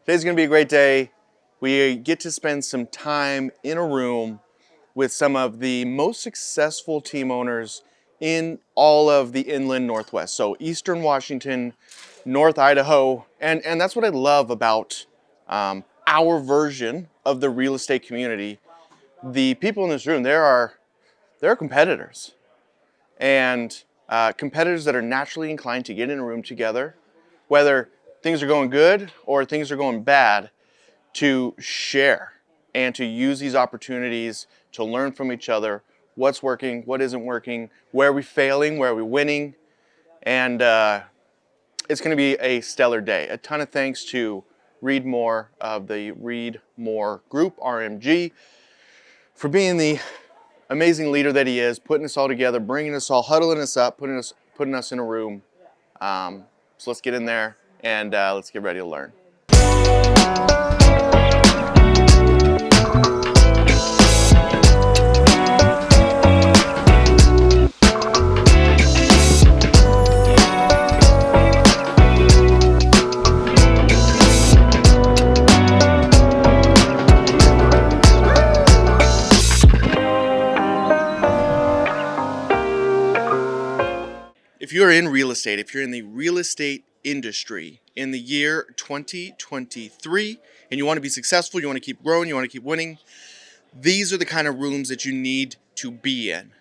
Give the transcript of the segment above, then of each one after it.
Today's going to be a great day. We get to spend some time in a room with some of the most successful team owners in all of the inland Northwest. So Eastern Washington, North Idaho, and that's what I love about our version of the real estate community. The people in this room, they're competitors, and competitors that are naturally inclined to get in a room together, whether things are going good or things are going bad, to share and to use these opportunities to learn from each other what's working, what isn't working, where are we failing, where are we winning, and it's going to be a stellar day. A ton of thanks to Read More of the Read More Group, RMG, for being the amazing leader that he is, putting us all together, bringing us all, huddling us up, putting us in a room. So let's get in there and let's get ready to learn. If you're in real estate, if you're in the real estate industry in the year 2023 and you want to be successful, you want to keep growing, you want to keep winning, these are the kind of rooms that you need to be in.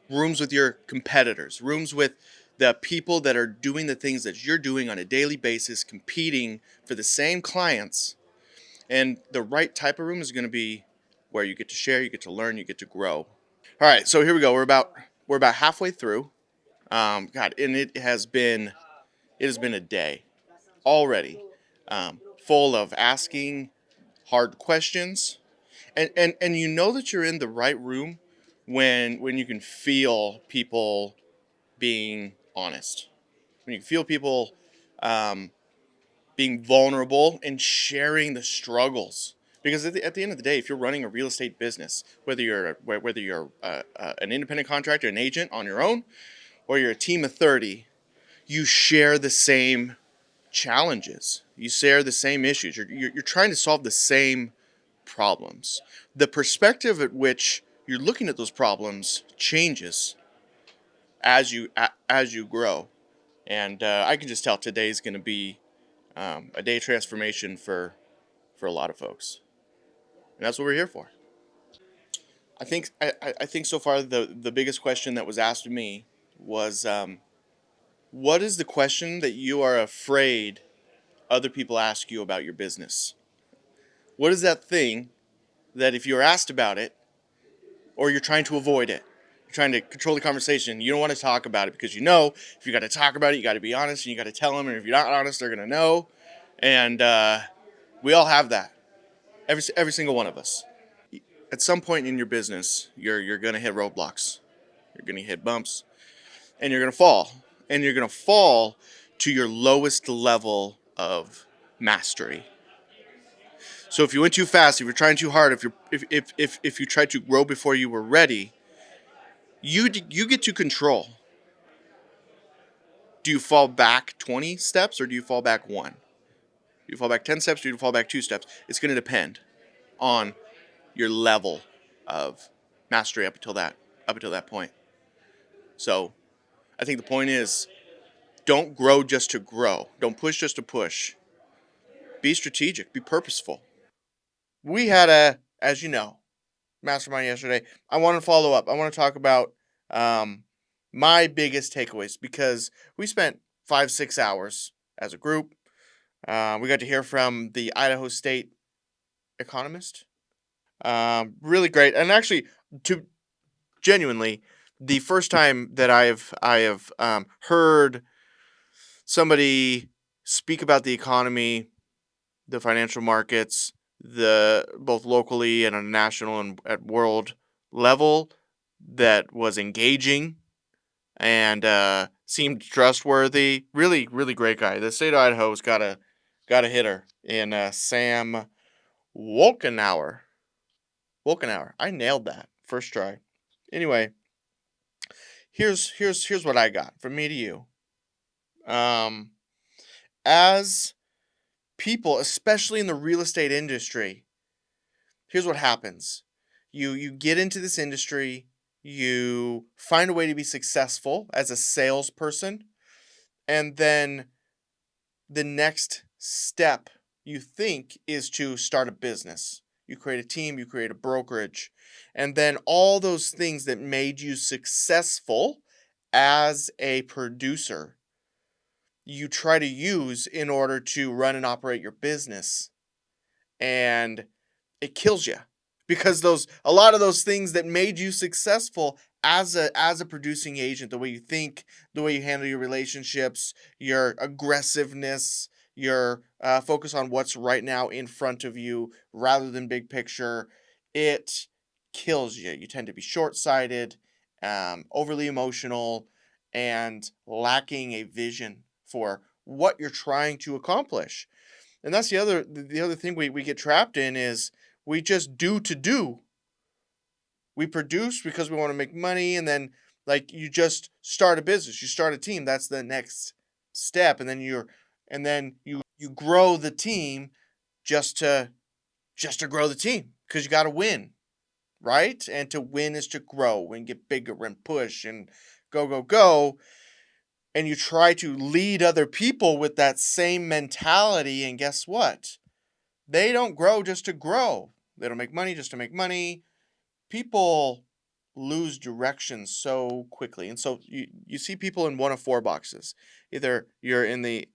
Rooms with your competitors, rooms with the people that are doing the things that you're doing on a daily basis, competing for the same clients. And the right type of room is going to be where you get to share, you get to learn, you get to grow. All right, so here we go. We're about halfway through. God, and it has been a day already, full of asking hard questions, and you know that you're in the right room when you can feel people being honest, when you feel people being vulnerable and sharing the struggles. Because at the end of the day, if you're running a real estate business, whether you're an independent contractor, an agent on your own, or you're a team of 30, you share the same challenges. You share the same issues. You're trying to solve the same problems. The perspective at which you're looking at those problems changes as you grow. And I can just tell today's going to be a day of transformation for a lot of folks. And that's what we're here for. I think so far the biggest question that was asked of me was, what is the question that you are afraid other people ask you about your business? What is that thing that if you're asked about it, or you're trying to avoid it, you're trying to control the conversation, you don't want to talk about it because you know if you got to talk about it, you got to be honest and you got to tell them, and if you're not honest, they're gonna know. And we all have that. Every single one of us. At some point in your business, you're gonna hit roadblocks, you're gonna hit bumps, and you're gonna fall, and you're gonna fall to your lowest level of mastery. So if you went too fast, if you're trying too hard, if you tried to grow before you were ready, you get to control. Do you fall back 20 steps or do you fall back 1? Do you fall back 10 steps or do you fall back 2 steps? It's going to depend on your level of mastery up until that point. So, I think the point is, don't grow just to grow. Don't push just to push. Be strategic, be purposeful. We had as you know, Mastermind yesterday. I want to follow up. I want to talk about my biggest takeaways because we spent 5-6 hours as a group. We got to hear from the Idaho State Economist. Really great, and actually, to genuinely, the first time that I have heard somebody speak about the economy, the financial markets, the both locally and on a national and at world level, that was engaging and seemed trustworthy. Really, really great guy. The state of Idaho's got a hitter in Sam Wolkenauer. I nailed that first try. Anyway, here's what I got from me to you. As people, especially in the real estate industry, here's what happens. You get into this industry, you find a way to be successful as a salesperson, and then the next step you think is to start a business. You create a team, you create a brokerage, and then all those things that made you successful as a producer, you try to use in order to run and operate your business. And it kills you because those a lot of those things that made you successful as a producing agent, the way you think, the way you handle your relationships, your aggressiveness, your focus on what's right now in front of you rather than big picture, it kills you. You tend to be short-sighted, overly emotional, and lacking a vision for what you're trying to accomplish. And that's the other thing we get trapped in is we just do to do. We produce because we want to make money, and then like you just start a business, you start a team. That's the next step, and then you grow the team just to grow the team because you got to win, right? And to win is to grow and get bigger and push and go. And you try to lead other people with that same mentality, and guess what? They don't grow just to grow. They don't make money just to make money. People lose direction so quickly. And so you see people in one of four boxes. Either you're in the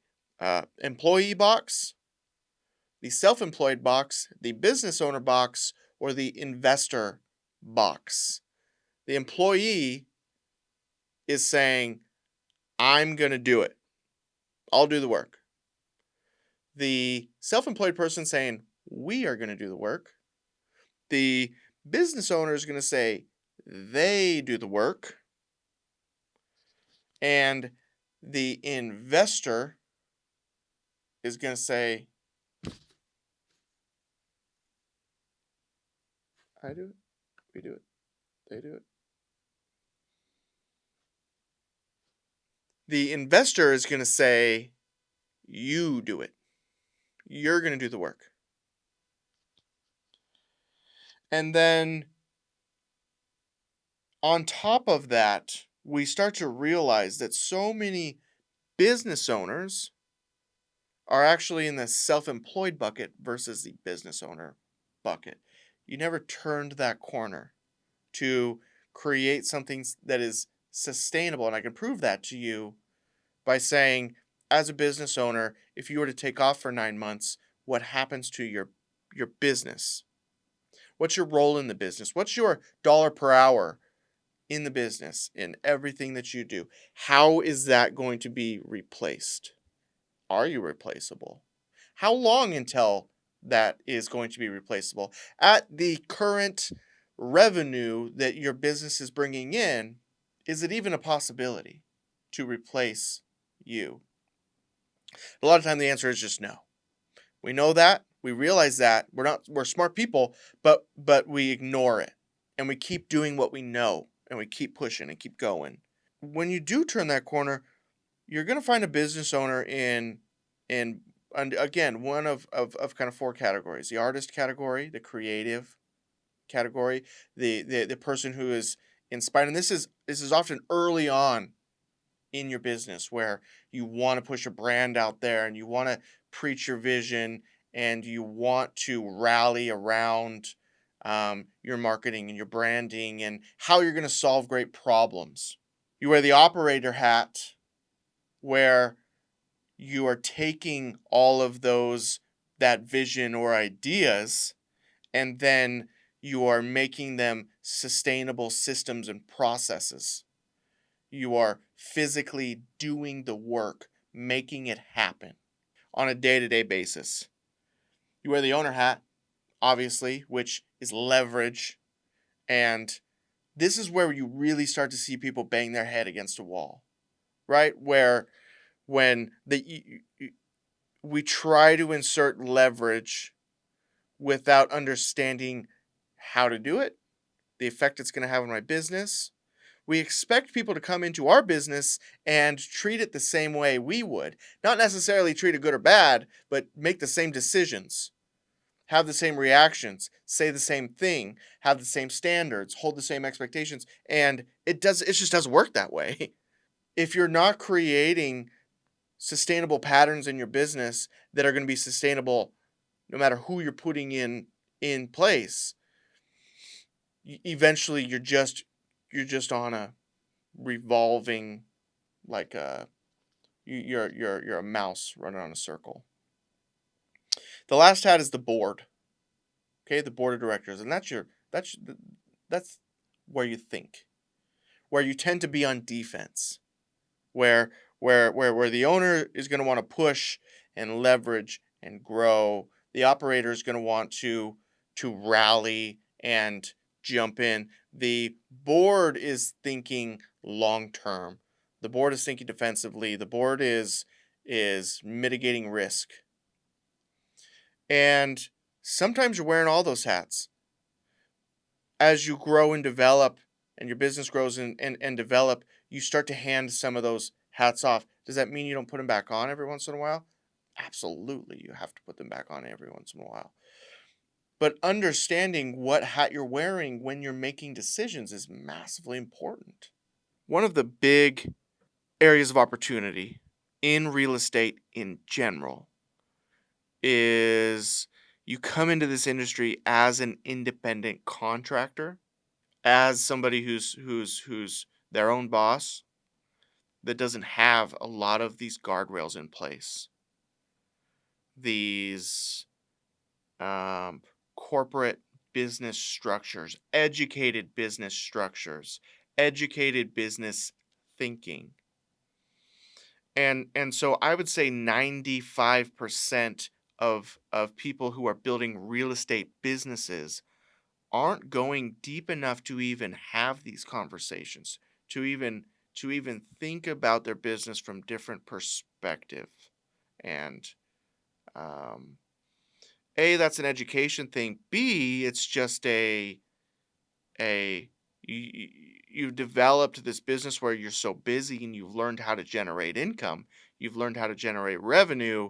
employee box, the self employed box, the business owner box, or the investor box. The employee is saying, I'm going to do it, I'll do the work. The self employed person saying, we are going to do the work. The business owner is going to say they do the work, and the investor is going to say, I do it, we do it, they do it. The investor is going to say, you do it, you're going to do the work. And then on top of that, we start to realize that so many business owners are actually in the self-employed bucket versus the business owner bucket. You never turned that corner to create something that is sustainable, and I can prove that to you by saying, as a business owner, if you were to take off for 9 months, what happens to your business? What's your role in the business? What's your dollar per hour in the business, in everything that you do? How is that going to be replaced? Are you replaceable? How long until that is going to be replaceable? At the current revenue that your business is bringing in, is it even a possibility to replace you? A lot of time the answer is just no. We know that, we realize that, we're smart people, but we ignore it. And we keep doing what we know, and we keep pushing and keep going. When you do turn that corner, you're going to find a business owner in and again, one of kind of four categories: the artist category, the creative category, the person who is inspired. And this is often early on in your business where you want to push a brand out there and you want to preach your vision and you want to rally around your marketing and your branding and how you're going to solve great problems. You wear the operator hat where you are taking all of that vision or ideas, and then you are making them sustainable systems and processes. You are physically doing the work, making it happen on a day-to-day basis. You wear the owner hat, obviously, which is leverage, and this is where you really start to see people bang their head against a wall, right? Where when we try to insert leverage without understanding how to do it, the effect it's going to have on my business, We expect people to come into our business and treat it the same way we would. Not necessarily treat it good or bad, but make the same decisions, have the same reactions, say the same thing, have the same standards, hold the same expectations, and it just doesn't work that way. If you're not creating sustainable patterns in your business that are going to be sustainable no matter who you're putting in place, eventually you're just on a revolving, like you're a mouse running on a circle. The last hat is the board. Okay, the board of directors, and that's where you think, where you tend to be on defense, where where the owner is going to want to push and leverage and grow. The operator is going to want to rally and jump in. The board is thinking long term. The board is thinking defensively. The board is mitigating risk. And sometimes you're wearing all those hats. As you grow and develop and your business grows and develop, you start to hand some of those hats off. Does that mean you don't put them back on every once in a while? Absolutely, you have to put them back on every once in a while. But understanding what hat you're wearing when you're making decisions is massively important. One of the big areas of opportunity in real estate in general is you come into this industry as an independent contractor, as somebody who's their own boss, that doesn't have a lot of these guardrails in place. These corporate business structures, educated business structures, educated business thinking. And so I would say 95% of people who are building real estate businesses aren't going deep enough to even have these conversations, to even think about their business from different perspective. And um, A, that's an education thing. B, it's just a you, you've developed this business where you're so busy and you've learned how to generate income. You've learned how to generate revenue.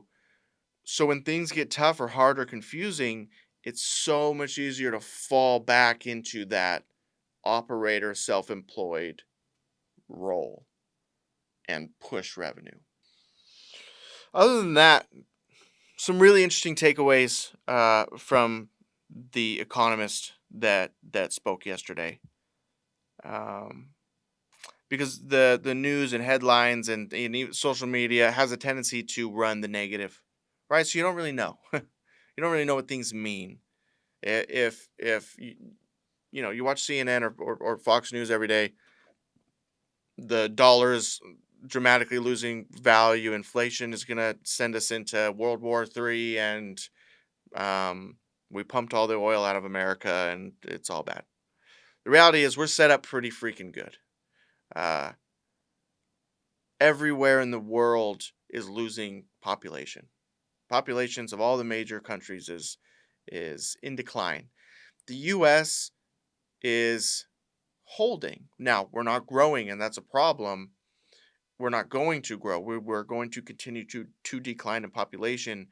So when things get tough or hard or confusing, it's so much easier to fall back into that operator, self-employed role and push revenue. Other than that, some really interesting takeaways from the economist that spoke yesterday. Um, because the news and headlines and even social media has a tendency to run the negative, right? So you don't really know. You don't really know what things mean. If you watch CNN or Fox News every day, the dollar is dramatically losing value. Inflation is going to send us into World War III, and we pumped all the oil out of America, and it's all bad. The reality is we're set up pretty freaking good. Uh, Everywhere in the world is losing population. Populations of all the major countries is in decline. The U.S. is holding. Now, we're not growing, and that's a problem. We're not going to grow. We're going to continue to decline in population,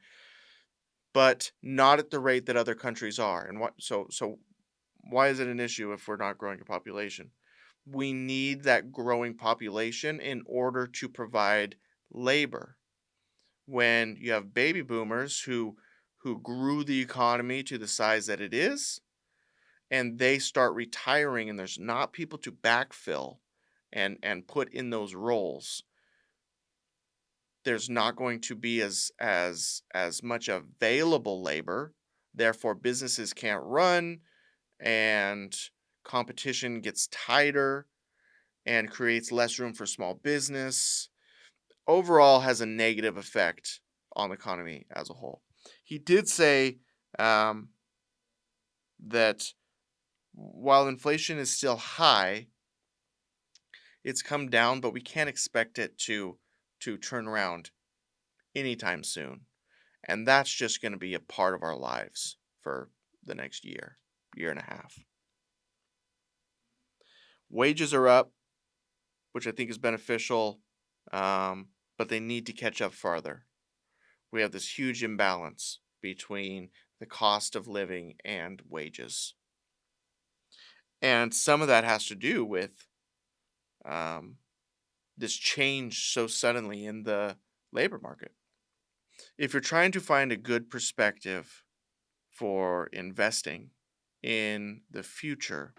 but not at the rate that other countries are. And so why is it an issue if we're not growing a population? We need that growing population in order to provide labor. When you have baby boomers who grew the economy to the size that it is, and they start retiring and there's not people to backfill and put in those roles, there's not going to be as much available labor. Therefore businesses can't run, and competition gets tighter and creates less room for small business. Overall has a negative effect on the economy as a whole. He did say um, that while inflation is still high, it's come down, but we can't expect it to turn around anytime soon. And that's just going to be a part of our lives for the next year and a half. Wages are up. which I think is beneficial, but they need to catch up farther. We have this huge imbalance between the cost of living and wages. And some of that has to do with um, this change so suddenly in the labor market. If you're trying to find a good perspective for investing in the future,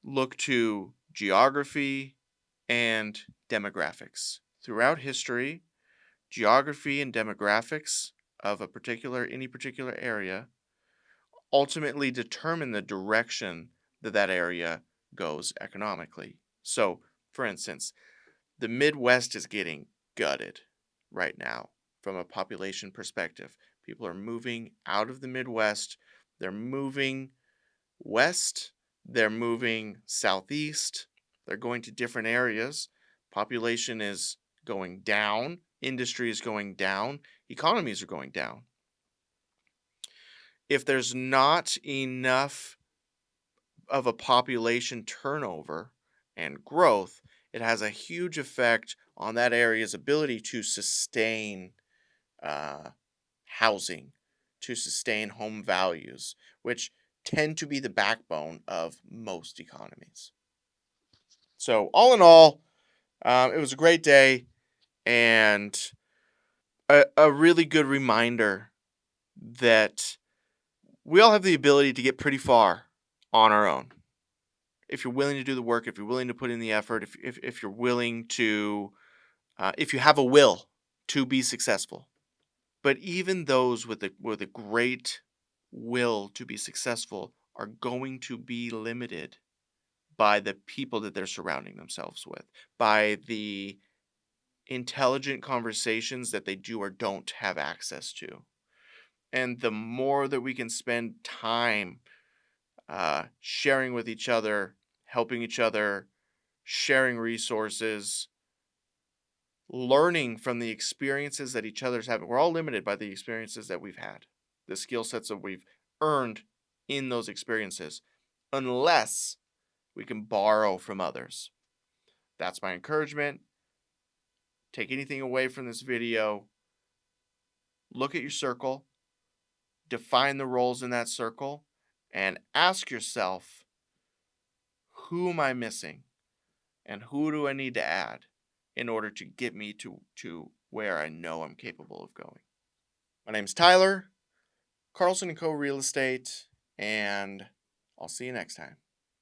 look to geography and demographics. Throughout history, geography and demographics of any particular area ultimately determine the direction that that area goes economically. So, for instance, the Midwest is getting gutted right now from a population perspective. People are moving out of the Midwest, they're moving west, they're moving southeast, they're going to different areas. Population is going down, industry is going down, economies are going down. If there's not enough of a population turnover and growth, it has a huge effect on that area's ability to sustain uh, housing, to sustain home values, which tend to be the backbone of most economies. So, all in all, it was a great day and a really good reminder that we all have the ability to get pretty far on our own. If you're willing to do the work, if you're willing to put in the effort, if you're willing to, if you have a will to be successful. But even those with a great will to be successful are going to be limited by the people that they're surrounding themselves with, by the intelligent conversations that they do or don't have access to. And the more that we can spend time sharing with each other, helping each other, sharing resources, learning from the experiences that each other's having. We're all limited by the experiences that we've had, the skill sets that we've earned in those experiences, unless we can borrow from others. That's my encouragement. Take anything away from this video. Look at your circle, define the roles in that circle, and ask yourself, who am I missing? And who do I need to add in order to get me to where I know I'm capable of going? My name's Tyler, Carlson & Co. Real Estate, and I'll see you next time.